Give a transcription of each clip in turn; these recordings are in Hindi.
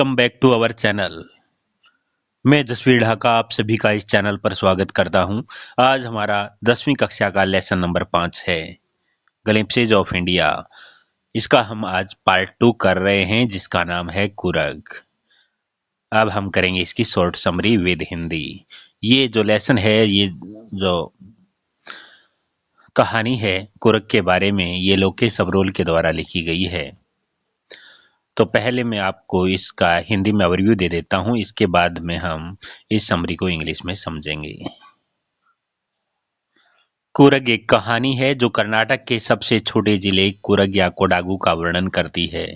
Welcome back to our channel. मैं जसवीर ढाका आप सभी का इस चैनल पर स्वागत करता हूं। आज हमारा 10वीं कक्षा का लेसन नंबर 5 है, ग्लिम्पसेज ऑफ इंडिया। इसका हम आज पार्ट 2 कर रहे हैं, जिसका नाम है कुरग। अब हम करेंगे इसकी शॉर्ट समरी विद हिंदी। ये जो लेसन है, ये जो कहानी है कुरग के बारे में, ये लोकेश सबरोल के द्वारा लिखी गई है। तो पहले मैं आपको इसका हिंदी में ओवरव्यू दे देता हूं, इसके बाद में हम इस समरी को इंग्लिश में समझेंगे। कुरग एक कहानी है जो कर्नाटक के सबसे छोटे जिले कुरग या कोडागु का वर्णन करती है।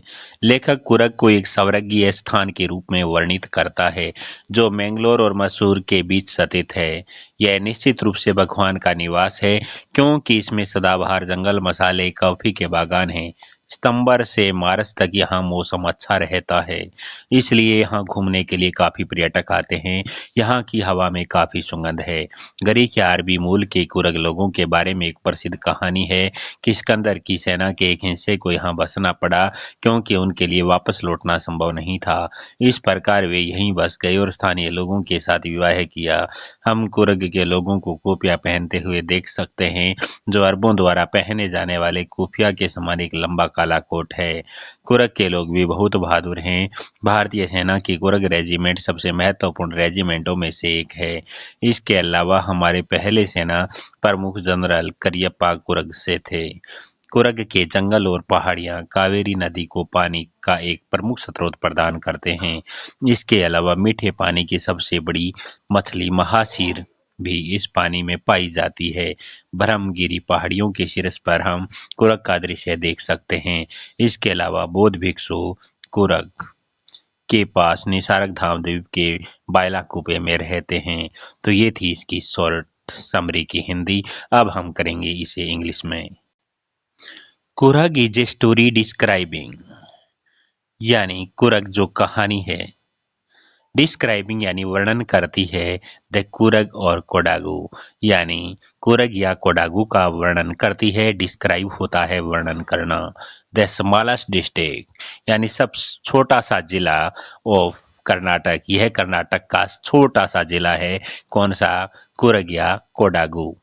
लेखक कुरग को एक स्वर्गीय स्थान के रूप में वर्णित करता है जो मैंगलोर और मैसूर के बीच स्थित है। यह निश्चित रूप से भगवान का निवास है, क्योंकि इसमें सदाबहार जंगल, मसाले, कॉफी के बागान हैं। सितंबर से मार्च तक यहाँ मौसम अच्छा रहता है, इसलिए यहाँ घूमने के लिए काफी पर्यटक आते हैं। यहाँ की हवा में काफी सुगंध है। ग्रीक या अरबी मूल के कुरग लोगों के बारे में एक प्रसिद्ध कहानी है कि सिकंदर की सेना के एक हिस्से को यहाँ बसना पड़ा, क्योंकि उनके लिए वापस लौटना संभव नहीं था। इस प्रकार वे यहीं बस गए और स्थानीय लोगों के साथ विवाह किया। हम कुरग के लोगों को कोपिया पहनते हुए देख सकते हैं, जो अरबों द्वारा पहने जाने वाले कोपिया के समान एक लंबा काला कोट है। कुरग के लोग भी बहुत बहादुर हैं। भारतीय सेना की कुरग रेजिमेंट सबसे महत्वपूर्ण रेजिमेंटों में से एक है। इसके अलावा हमारे पहले सेना प्रमुख जनरल करियप्पा कुरग से थे। कुरग के जंगल और पहाड़ियां कावेरी नदी को पानी का एक प्रमुख स्रोत प्रदान करते हैं। इसके अलावा मीठे पानी की सबसे बड़ी मछली महासीर भी इस पानी में पाई जाती है। ब्रह्मगिरी पहाड़ियों के शीर्ष पर हम कुरग का दृश्य देख सकते हैं। इसके अलावा बौद्ध भिक्षु कुरग के पास निसारक धाम द्वीप के बायलाकुप्पे में रहते हैं। तो ये थी इसकी शॉर्ट समरी की हिंदी। अब हम करेंगे इसे इंग्लिश में। कुरग इज ए स्टोरी डिस्क्राइबिंग, यानी कुरग जो कहानी है, डिस्क्राइबिंग यानी वर्णन करती है, द कुरग और कोडागु यानी कुरग या कोडागु का वर्णन करती है। डिस्क्राइब होता है वर्णन करना। द स्मॉलेस्ट डिस्ट्रिक्ट यानी सब छोटा सा जिला ऑफ कर्नाटक, यह कर्नाटक का छोटा सा जिला है। कौन सा? कुरग या कोडागु।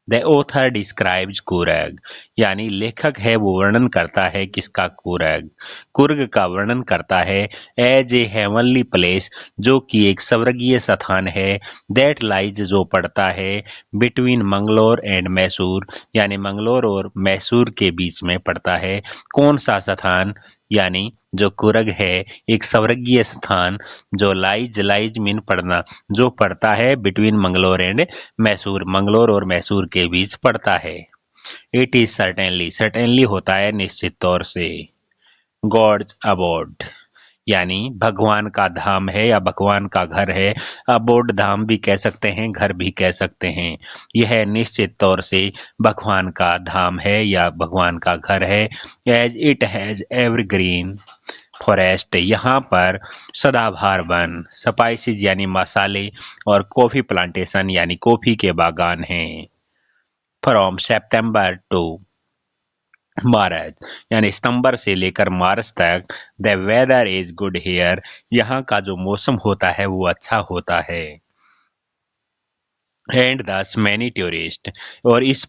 द ऑथर डिस्क्राइब्स कुरग यानी लेखक है वो वर्णन करता है किसका? कुरग। कुर्ग का वर्णन करता है एज ए हेवनली प्लेस, जो कि एक स्वर्गीय स्थान है। दैट लाइज जो पड़ता है बिटवीन मंगलोर एंड मैसूर यानी मंगलोर और मैसूर के बीच में पड़ता है। कौन सा स्थान? यानी जो कुरग है एक स्वर्गीय स्थान जो लाइज मीन पड़ना, जो पड़ता है बिटवीन मंगलोर एंड मैसूर, मंगलोर और मैसूर के बीच पड़ता है। इट इज सर्टेनली होता है निश्चित तौर से। गॉड्स अबोर्ड यानी भगवान का धाम है या भगवान का घर है। अबोर्ड धाम भी कह सकते हैं, घर भी कह सकते हैं। यह निश्चित तौर से भगवान का धाम है या भगवान का घर है। As it has evergreen forest, यहाँ पर सदाबहार वन, स्पाइसेस यानी मसाले, और कॉफी प्लांटेशन यानी कॉफी के बागान हैं। फ्रॉम सितंबर टू मार्च यानी सितंबर से लेकर मार्च तक the weather is good here, यहाँ का जो मौसम होता है वो अच्छा होता है। एंड दस मैनी टूरिस्ट, और इस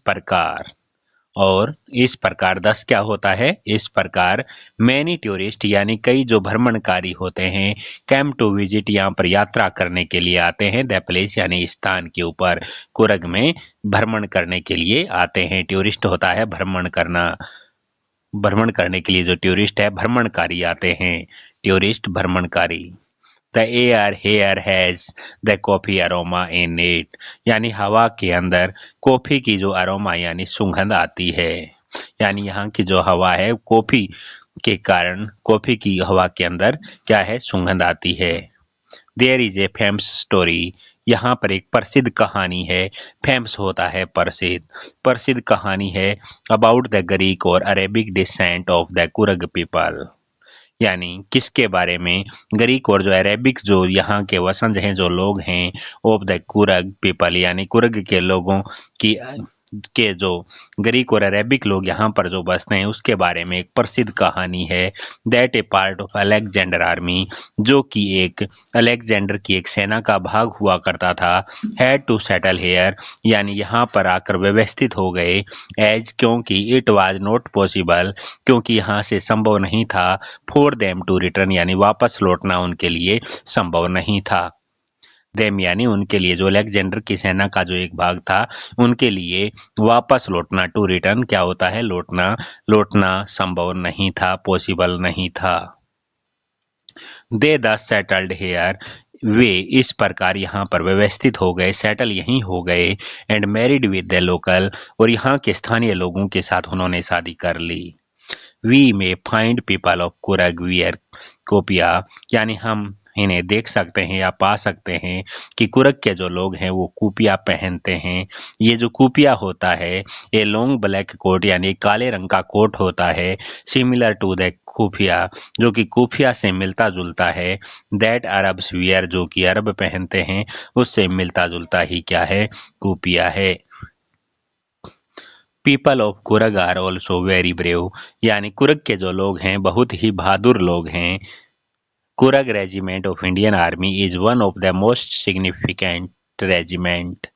प्रकार दस क्या होता है? इस प्रकार मैनी टूरिस्ट यानी कई जो भ्रमणकारी होते हैं, कैम टू विजिट यहाँ पर यात्रा करने के लिए आते हैं। द प्लेस यानी स्थान के ऊपर कुरग में भ्रमण करने के लिए आते हैं। टूरिस्ट होता है भ्रमण करना, भ्रमण करने के लिए जो टूरिस्ट है भ्रमणकारी आते हैं। टूरिस्ट भ्रमणकारी। The air here has the coffee aroma in it, यानी हवा के अंदर कॉफी की जो अरोमा यानी सुगंध आती है। यानी यहाँ की जो हवा है कॉफी के कारण, कॉफी की हवा के अंदर क्या है? सुगंध आती है। There is a famous story, यहाँ पर एक प्रसिद्ध कहानी है। फेमस होता है प्रसिद्ध, प्रसिद्ध कहानी है अबाउट द ग्रीक और Arabic descent of the Coorg people, यानी किसके बारे में? ग्रीक और जो अरेबिक जो यहाँ के वंशज हैं, जो लोग हैं, ऑफ द कुरग पीपल यानी कुरग के लोगों की के जो ग्रीक और अरेबिक लोग यहाँ पर जो बसते हैं उसके बारे में एक प्रसिद्ध कहानी है। That A part of Alexander army, जो कि एक अलेक्जेंडर की एक सेना का भाग हुआ करता था, हैड टू सेटल हेयर, यानी यहाँ पर आकर व्यवस्थित हो गए, एज क्योंकि इट वाज नॉट पॉसिबल, क्योंकि यहाँ से संभव नहीं था, फॉर देम टू रिटर्न, यानी वापस लौटना उनके लिए संभव नहीं था। देम यानी उनके लिए, जो अलेक्जेंडर की सेना का जो एक भाग था उनके लिए वापस लौटना, टू रिटर्न क्या होता है, लौटना, लौटना संभव नहीं था, पॉसिबल नहीं था। दे द सेटल्ड हेयर, वे इस प्रकार यहाँ पर व्यवस्थित हो गए, सेटल यहीं हो गए, and married with the local, और यहाँ के स्थानीय लोगों के साथ उन्होंने शादी कर ली। वी में फाइंड पीपल ऑफ कुरग वियर कोपिया, यानी हम इन्हें देख सकते हैं या पा सकते हैं कि कुरग के जो लोग हैं वो कुपिया पहनते हैं। ये जो कुपिया होता है ये लॉन्ग ब्लैक कोट यानी काले रंग का कोट होता है, सिमिलर टू द कुफिया, जो कि कुफिया से मिलता जुलता है, दैट अरब्स वियर, जो कि अरब पहनते हैं उससे मिलता जुलता ही क्या है, कुपिया है। People of Coorg are also very brave, यानी कुरग के जो लोग हैं बहुत ही बहादुर लोग हैं। Coorg regiment of Indian army is one of the most significant regiment,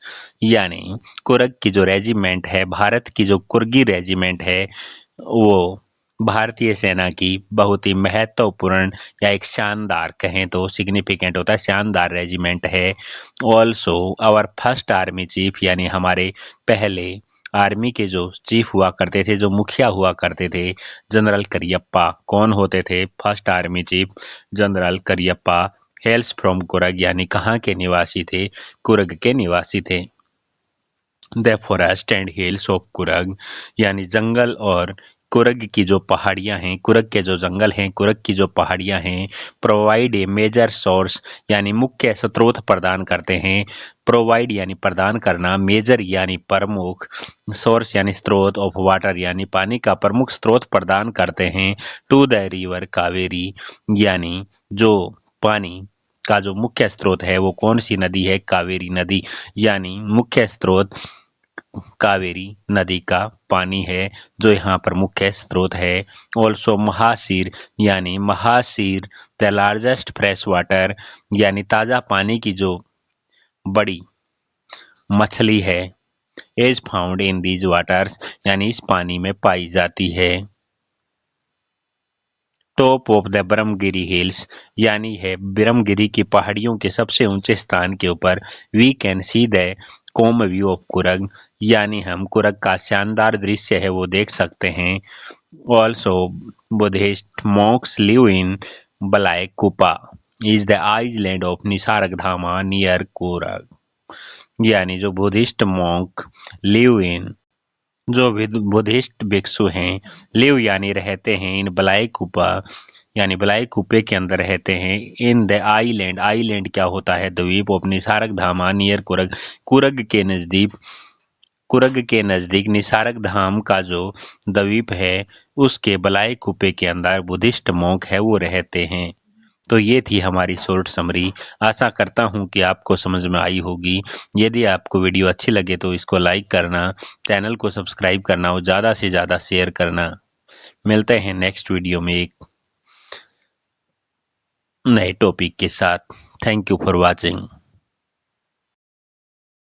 यानी कुरग की जो रेजिमेंट है, भारत की जो कुर्गी रेजिमेंट है, वो भारतीय सेना की बहुत ही महत्वपूर्ण या एक शानदार, कहें तो सिग्निफिकेंट होता है, शानदार रेजिमेंट है। Also our first army chief, यानी हमारे पहले आर्मी के जो चीफ हुआ करते थे, जो मुखिया हुआ करते थे, जनरल करियप्पा, कौन होते थे, first army chief general Cariappa, hails from Coorg, यानी कहाँ के निवासी थे, कुरग के निवासी थे। The forest and hills of Coorg, यानी जंगल और कुरग की जो पहाड़ियां हैं, कुरग के जो जंगल हैं, कुरग की जो पहाड़ियां हैं, प्रोवाइड ए मेजर सोर्स, यानी मुख्य स्रोत प्रदान करते हैं, प्रोवाइड यानी प्रदान करना, मेजर यानी प्रमुख, सोर्स यानी स्रोत, ऑफ वाटर यानी पानी का प्रमुख स्रोत प्रदान करते हैं, टू द रिवर कावेरी, यानी जो पानी का जो मुख्य स्रोत है वो कौन सी नदी है, कावेरी नदी, यानी मुख्य स्रोत कावेरी नदी का पानी है जो यहाँ पर मुख्य स्रोत है। ऑल्सो महासीर, यानी mahseer the largest fresh water, यानी ताज़ा पानी की जो बड़ी मछली है, as found in these waters, यानी इस पानी में पाई जाती है। Top of the Brahmagiri hills, यानी है ब्रह्मगिरी की पहाड़ियों के सबसे ऊंचे स्थान के ऊपर, we can see the calm view of Coorg, यानी हम कुरग का शानदार दृश्य है वो देख सकते हैं। Also Buddhist monks live in Bylakuppe is the island of Nisargadhama near Coorg, यानी जो बुद्धिस्ट मॉन्क लिव इन, जो बुद्धिस्ट भिक्षु हैं, लिव यानी रहते हैं, इन बलाई कुपा यानी बलाई कुपे के अंदर रहते हैं, इन द आइलैंड, आइलैंड क्या होता है, द्वीप, ऑफ निसारक धामा नियर कुरग, कुरग के नजदीक, कुरग के नजदीक निसारक धाम का जो द्वीप है उसके बलाई कुपे के अंदर बुद्धिस्ट मॉन्क है वो रहते हैं। तो ये थी हमारी शॉर्ट समरी। आशा करता हूँ कि आपको समझ में आई होगी। यदि आपको वीडियो अच्छी लगे तो इसको लाइक करना, चैनल को सब्सक्राइब करना और ज़्यादा से ज़्यादा शेयर करना। मिलते हैं नेक्स्ट वीडियो में एक नए टॉपिक के साथ। Thank you for watching.